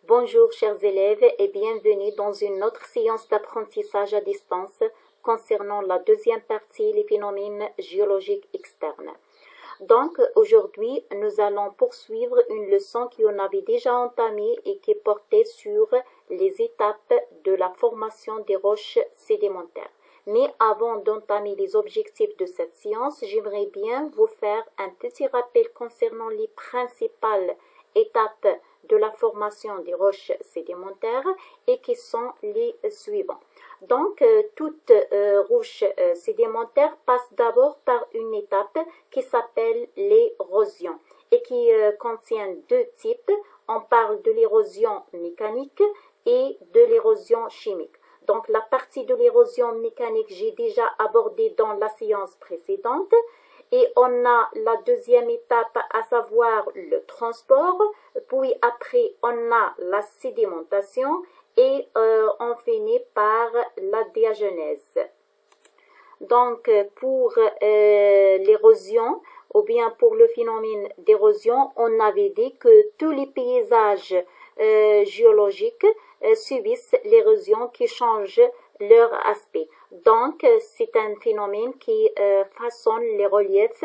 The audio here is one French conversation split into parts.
Bonjour chers élèves et bienvenue dans une autre séance d'apprentissage à distance concernant la deuxième partie, les phénomènes géologiques externes. Donc aujourd'hui, nous allons poursuivre une leçon qu'on avait déjà entamée et qui portait sur les étapes de la formation des roches sédimentaires. Mais avant d'entamer les objectifs de cette séance, j'aimerais bien vous faire un petit rappel concernant les principales étapes de la formation des roches sédimentaires et qui sont les suivants. Donc, toute roche sédimentaire passe d'abord par une étape qui s'appelle l'érosion et qui contient deux types. On parle de l'érosion mécanique et de l'érosion chimique. Donc, la partie de l'érosion mécanique, j'ai déjà abordé dans la séance précédente. Et on a la deuxième étape, à savoir le transport. Puis après, on a la sédimentation et on finit par la diagenèse. Donc, pour l'érosion, ou bien pour le phénomène d'érosion, on avait dit que tous les paysages géologiques subissent l'érosion qui change leur aspect. Donc, c'est un phénomène qui façonne les reliefs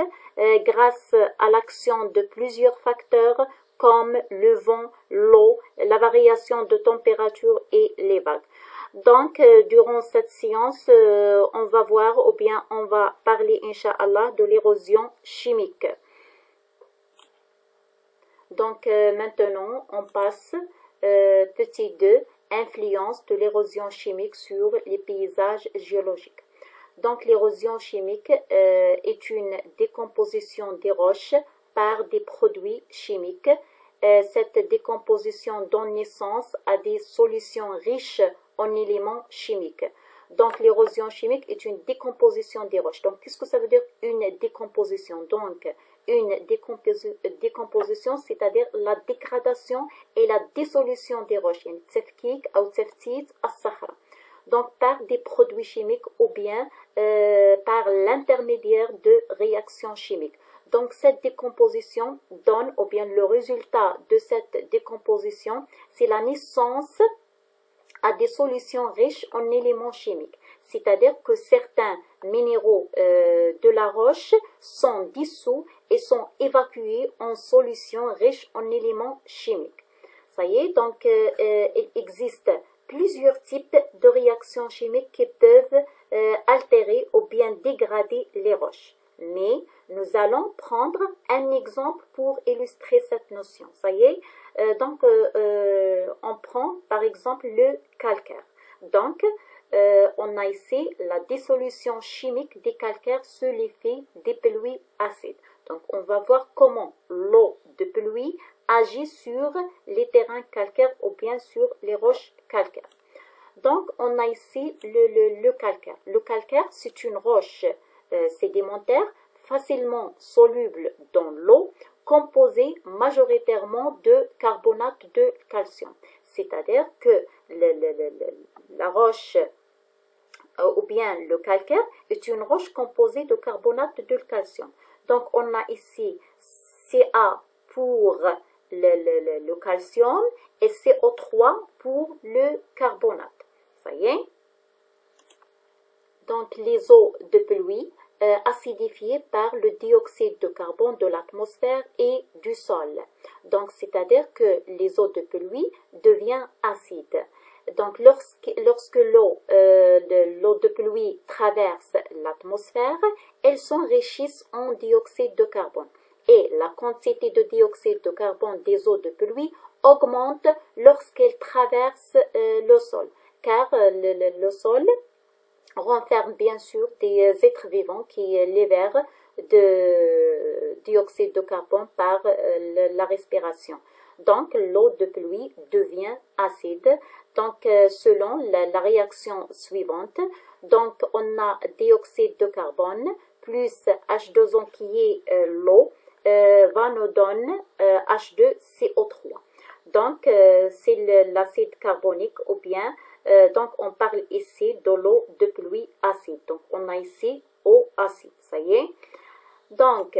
grâce à l'action de plusieurs facteurs comme le vent, l'eau, la variation de température et les vagues. Donc, durant cette séance, on va voir ou bien on va parler, Inch'Allah, de l'érosion chimique. Donc, maintenant, on passe petit 2, influence de l'érosion chimique sur les paysages géologiques. Donc, l'érosion chimique est une décomposition des roches par des produits chimiques. Cette décomposition donne naissance à des solutions riches en éléments chimiques. Donc, l'érosion chimique est une décomposition des roches. Donc, qu'est-ce que ça veut dire une décomposition? Donc, une décomposition, c'est-à-dire la dégradation et la dissolution des roches. Donc, par des produits chimiques ou bien par l'intermédiaire de réactions chimiques. Donc, cette décomposition donne, ou bien le résultat de cette décomposition, c'est la naissance à des solutions riches en éléments chimiques. C'est-à-dire que certains minéraux de la roche sont dissous et sont évacués en solutions riches en éléments chimiques. Ça y est, donc il existe plusieurs types de réactions chimiques qui peuvent altérer ou bien dégrader les roches. Mais nous allons prendre un exemple pour illustrer cette notion. Ça y est, donc on prend par exemple le calcaire. Donc, on a ici la dissolution chimique des calcaires sous l'effet des pluies acides. Donc, on va voir comment l'eau de pluie agit sur les terrains calcaires ou bien sur les roches calcaires. Donc, on a ici le calcaire. Le calcaire, c'est une roche sédimentaire facilement soluble dans l'eau, composée majoritairement de carbonate de calcium. C'est-à-dire que la roche ou bien le calcaire est une roche composée de carbonate de calcium. Donc, on a ici Ca pour le calcium et CO3 pour le carbonate. Ça y est. Donc, les eaux de pluie acidifiées par le dioxyde de carbone de l'atmosphère et du sol. Donc, c'est-à-dire que les eaux de pluie deviennent acides. Donc, lorsque l'eau de pluie traverse l'atmosphère, elles s'enrichissent en dioxyde de carbone. Et la quantité de dioxyde de carbone des eaux de pluie augmente lorsqu'elles traversent le sol. Car le sol renferme bien sûr des êtres vivants qui libèrent de dioxyde de carbone par la respiration. Donc, l'eau de pluie devient acide. Donc, selon la réaction suivante, donc on a dioxyde de carbone plus H2O qui est l'eau va nous donner H2CO3. Donc, c'est l'acide carbonique ou bien donc, on parle ici de l'eau de pluie acide. Donc, on a ici eau acide. Ça y est. Donc,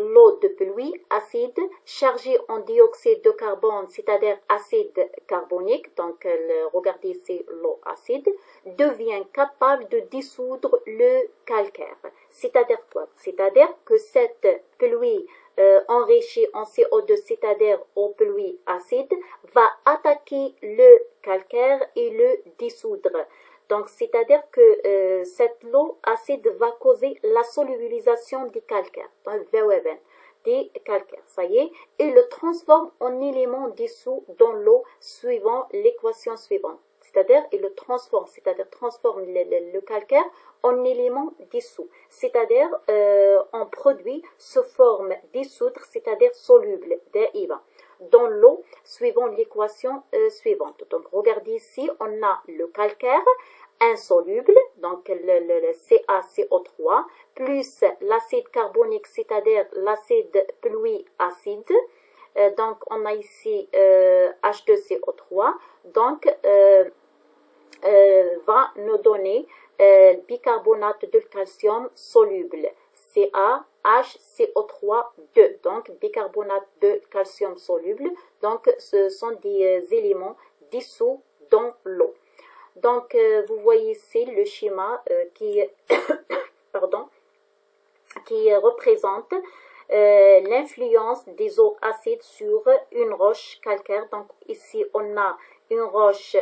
l'eau de pluie acide chargée en dioxyde de carbone, c'est-à-dire acide carbonique, donc regardez ici l'eau acide, devient capable de dissoudre le calcaire. C'est-à-dire quoi? C'est-à-dire que cette pluie enrichie en CO2, c'est-à-dire en pluie acide, va attaquer le calcaire et le dissoudre. Donc, c'est-à-dire que cette eau acide va causer la solubilisation du calcaire, donc VOEBN, du calcaire, ça y est, et le transforme en élément dissous dans l'eau suivant l'équation suivante. C'est-à-dire, il le transforme, c'est-à-dire transforme le calcaire en élément dissous. C'est-à-dire, en produit sous forme dissoudre, c'est-à-dire soluble, DIVA, dans l'eau, suivant l'équation suivante. Donc, regardez ici, on a le calcaire insoluble, donc le CaCO3, plus l'acide carbonique, c'est-à-dire l'acide pluie acide. Donc, on a ici H2CO3, donc va nous donner bicarbonate de calcium soluble, CaHCO3 2, donc bicarbonate de calcium soluble, donc ce sont des éléments dissous dans l'eau. Donc vous voyez ici le schéma qui représente l'influence des eaux acides sur une roche calcaire. Donc ici on a une roche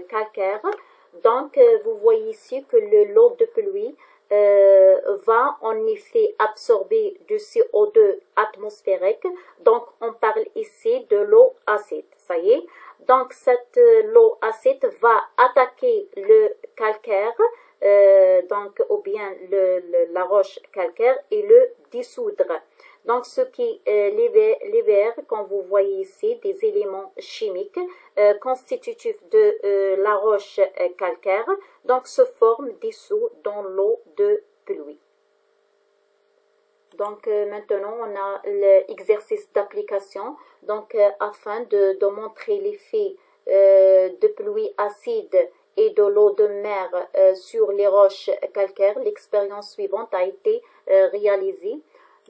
calcaire. Donc vous voyez ici que l'eau de pluie va en effet absorber du CO2 atmosphérique. Donc on parle ici de l'eau acide, ça y est. Donc cette eau acide va attaquer le calcaire, donc ou bien la roche calcaire et le dissoudre. Donc ce qui les verts, comme vous voyez ici, des éléments chimiques constitutifs de la roche calcaire, donc se forment dissous dans l'eau de pluie. Donc maintenant on a l'exercice d'application, donc afin de montrer l'effet de pluie acide et de l'eau de mer sur les roches calcaires, l'expérience suivante a été réalisée.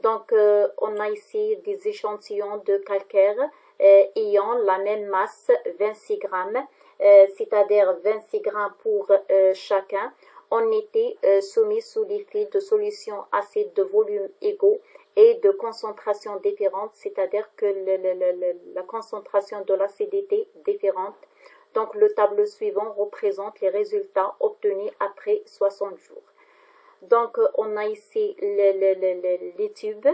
Donc on a ici des échantillons de calcaire ayant la même masse 26 grammes, c'est-à-dire 26 grammes pour chacun. On était soumis sous l'effet de solutions acides de volume égaux et de concentration différente, c'est-à-dire que la concentration de l'acidité différente. Donc le tableau suivant représente les résultats obtenus après 60 jours. Donc on a ici les tubes,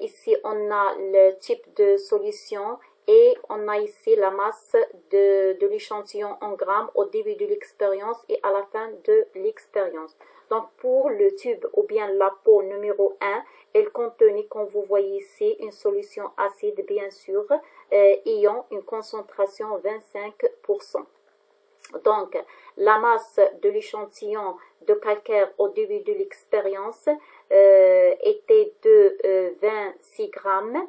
ici on a le type de solution et on a ici la masse de l'échantillon en grammes au début de l'expérience et à la fin de l'expérience. Donc pour le tube ou bien la peau numéro 1, elle contenait, comme vous voyez ici, une solution acide bien sûr, ayant une concentration 25%. Donc, la masse de l'échantillon de calcaire au début de l'expérience était de 26 grammes,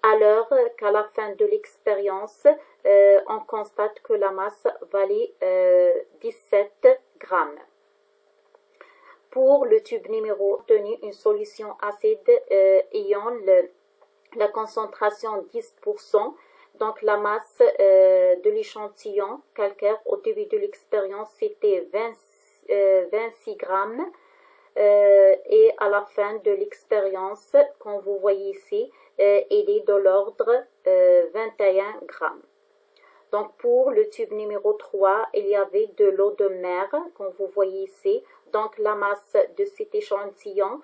alors qu'à la fin de l'expérience, on constate que la masse valait 17 grammes. Pour le tube numéro obtenu, une solution acide ayant la concentration 10%, donc la masse de l'échantillon calcaire au début de l'expérience c'était 26 grammes et à la fin de l'expérience, comme vous voyez ici, il est de l'ordre 21 grammes. Donc pour le tube numéro 3, il y avait de l'eau de mer, comme vous voyez ici. Donc la masse de cet échantillon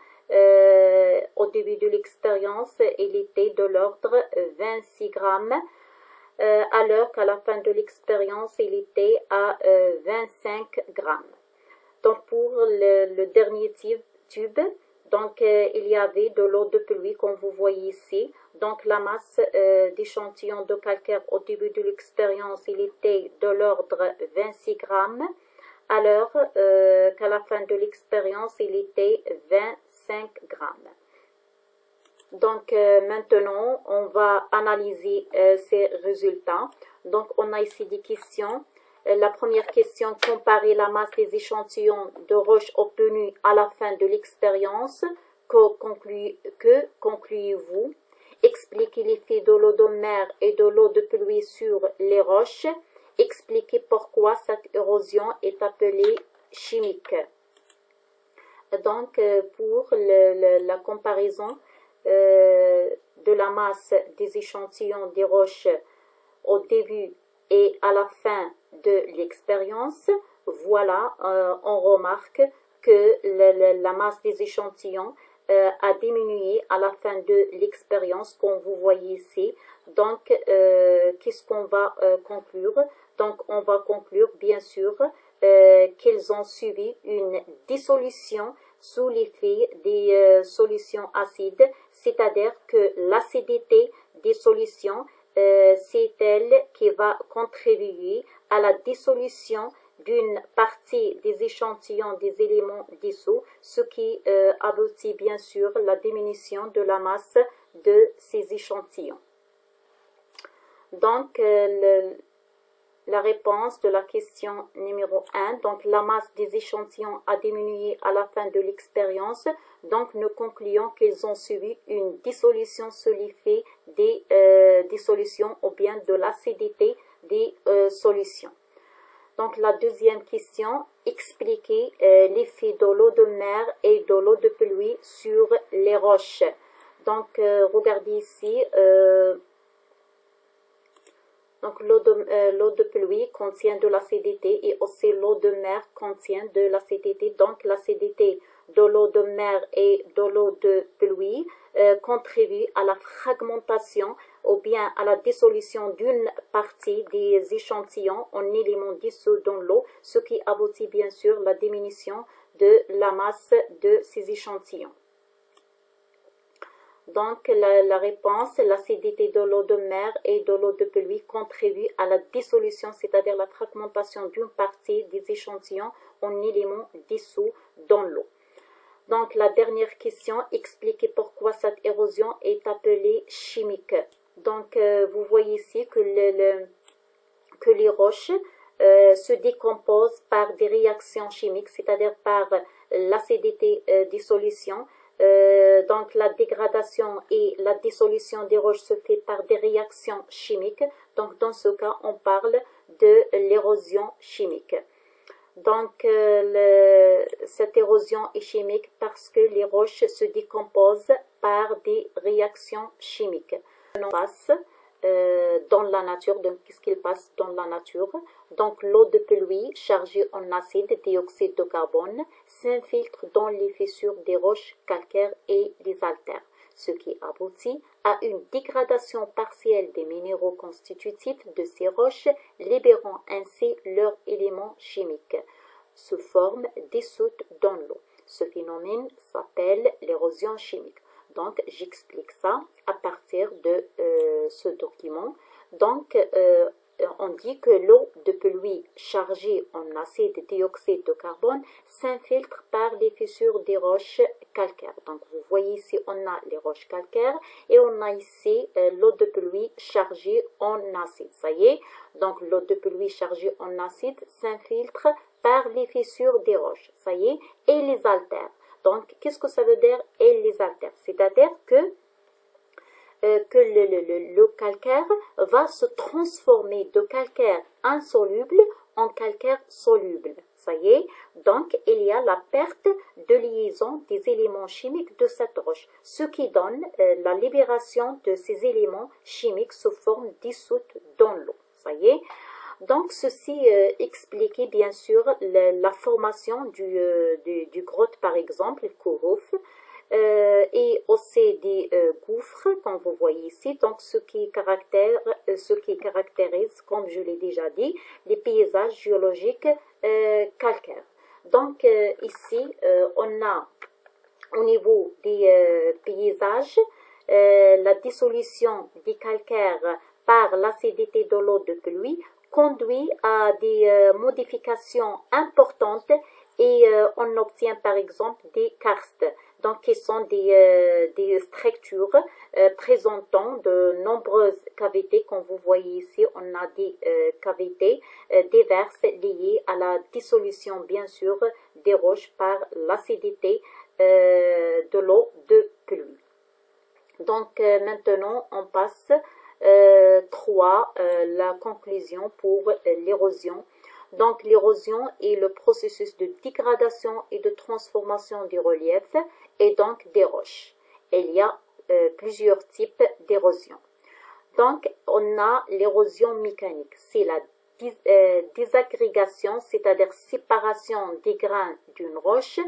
au début de l'expérience, il était de l'ordre 26 grammes, alors qu'à la fin de l'expérience, il était à 25 grammes. Donc pour le dernier tube, donc il y avait de l'eau de pluie, comme vous voyez ici. Donc la masse d'échantillon de calcaire au début de l'expérience, il était de l'ordre 26 grammes, alors qu'à la fin de l'expérience, il était 25 grammes. Donc maintenant, on va analyser ces résultats. Donc on a ici des questions. La première question, comparer la masse des échantillons de roches obtenus à la fin de l'expérience que concluez-vous? Expliquez l'effet de l'eau de mer et de l'eau de pluie sur les roches. Expliquez pourquoi cette érosion est appelée chimique. Donc, pour la comparaison de la masse des échantillons des roches au début et à la fin de l'expérience, voilà, on remarque que la masse des échantillons a diminué à la fin de l'expérience, comme vous voyez ici. Donc, qu'est-ce qu'on va conclure? Donc, on va conclure, bien sûr, qu'ils ont subi une dissolution sous l'effet des solutions acides, c'est-à-dire que l'acidité des solutions, c'est elle qui va contribuer à la dissolution d'une partie des échantillons des éléments dissous, ce qui aboutit bien sûr à la diminution de la masse de ces échantillons. Donc, la réponse de la question numéro 1, donc la masse des échantillons a diminué à la fin de l'expérience, donc nous concluons qu'ils ont subi une dissolution sous l'effet des dissolutions ou bien de l'acidité des solutions. Donc la deuxième question, expliquez l'effet de l'eau de mer et de l'eau de pluie sur les roches. Donc regardez ici. Donc l'eau de pluie contient de l'acidité et aussi l'eau de mer contient de l'acidité. Donc l'acidité de l'eau de mer et de l'eau de pluie contribue à la fragmentation ou bien à la dissolution d'une partie des échantillons en éléments dissous dans l'eau, ce qui aboutit bien sûr à la diminution de la masse de ces échantillons. Donc, la réponse, l'acidité de l'eau de mer et de l'eau de pluie contribue à la dissolution, c'est-à-dire la fragmentation d'une partie des échantillons en éléments dissous dans l'eau. Donc, la dernière question, expliquez pourquoi cette érosion est appelée chimique. Donc, vous voyez ici que les roches se décomposent par des réactions chimiques, c'est-à-dire par l'acidité des solutions. Donc la dégradation et la dissolution des roches se fait par des réactions chimiques. Donc dans ce cas, on parle de l'érosion chimique. Donc cette érosion est chimique parce que les roches se décomposent par des réactions chimiques. On passe dans la nature, donc qu'est-ce qu'il passe dans la nature? Donc l'eau de pluie chargée en acide dioxyde de carbone s'infiltre dans les fissures des roches calcaires et les altères, ce qui aboutit à une dégradation partielle des minéraux constitutifs de ces roches, libérant ainsi leurs éléments chimiques, sous forme dissoute dans l'eau. Ce phénomène s'appelle l'érosion chimique. Donc, j'explique ça à partir de ce document. Donc, on dit que l'eau de pluie chargée en acide dioxyde de carbone s'infiltre par les fissures des roches calcaires. Donc, vous voyez ici, on a les roches calcaires et on a ici l'eau de pluie chargée en acide. Ça y est, donc l'eau de pluie chargée en acide s'infiltre par les fissures des roches. Ça y est, et les altère. Donc, qu'est-ce que ça veut dire et les altère? C'est-à-dire que le calcaire va se transformer de calcaire insoluble en calcaire soluble. Ça y est, donc il y a la perte de liaison des éléments chimiques de cette roche, ce qui donne la libération de ces éléments chimiques sous forme dissoute dans l'eau. Ça y est. Donc, ceci expliquait bien sûr la formation du grotte, par exemple, Kourouf, et aussi des gouffres, comme vous voyez ici, donc ce qui caractérise, comme je l'ai déjà dit, les paysages géologiques calcaires. Donc, ici, on a au niveau des paysages, la dissolution des calcaires par l'acidité de l'eau de pluie conduit à des modifications importantes et on obtient par exemple des karstes, donc qui sont des structures présentant de nombreuses cavités. Comme vous voyez ici, on a des cavités diverses liées à la dissolution bien sûr des roches par l'acidité de l'eau de pluie. Donc maintenant, on passe 3, la conclusion pour l'érosion. Donc l'érosion est le processus de dégradation et de transformation du relief et donc des roches. Et il y a plusieurs types d'érosion. Donc on a l'érosion mécanique, c'est la désagrégation, c'est-à-dire séparation des grains d'une roche,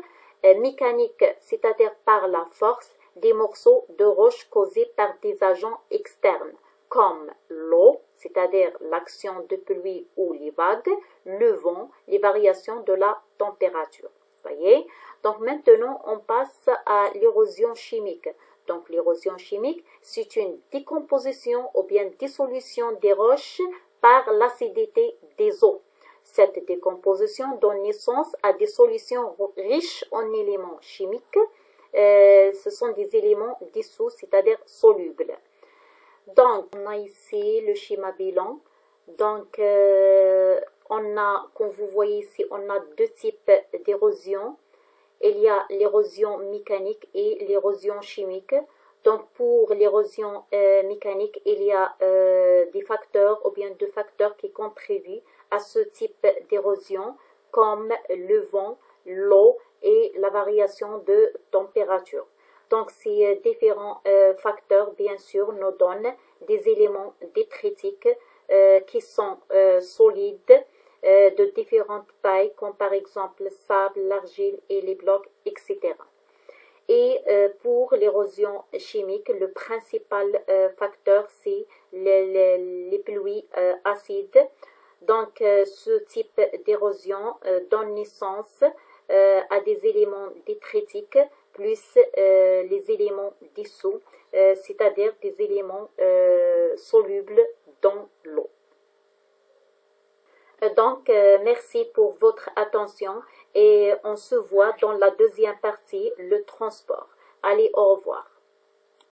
mécanique, c'est-à-dire par la force des morceaux de roche causés par des agents externes, comme l'eau, c'est-à-dire l'action de pluie ou les vagues, le vent, les variations de la température. Voyez? Donc maintenant, on passe à l'érosion chimique. Donc l'érosion chimique, c'est une décomposition ou bien dissolution des roches par l'acidité des eaux. Cette décomposition donne naissance à des solutions riches en éléments chimiques. Ce sont des éléments dissous, c'est-à-dire solubles. Donc, on a ici le schéma bilan. Donc, on a, comme vous voyez ici, on a deux types d'érosion. Il y a l'érosion mécanique et l'érosion chimique. Donc, pour l'érosion mécanique, il y a des facteurs ou bien deux facteurs qui contribuent à ce type d'érosion, comme le vent, l'eau et la variation de température. Donc, ces différents facteurs, bien sûr, nous donnent des éléments détritiques qui sont solides, de différentes tailles, comme par exemple le sable, l'argile et les blocs, etc. Et pour l'érosion chimique, le principal facteur, c'est les pluies acides. Donc, ce type d'érosion donne naissance à des éléments détritiques plus les éléments dissous, c'est-à-dire des éléments solubles dans l'eau. Donc, merci pour votre attention et on se voit dans la deuxième partie, le transport. Allez, au revoir.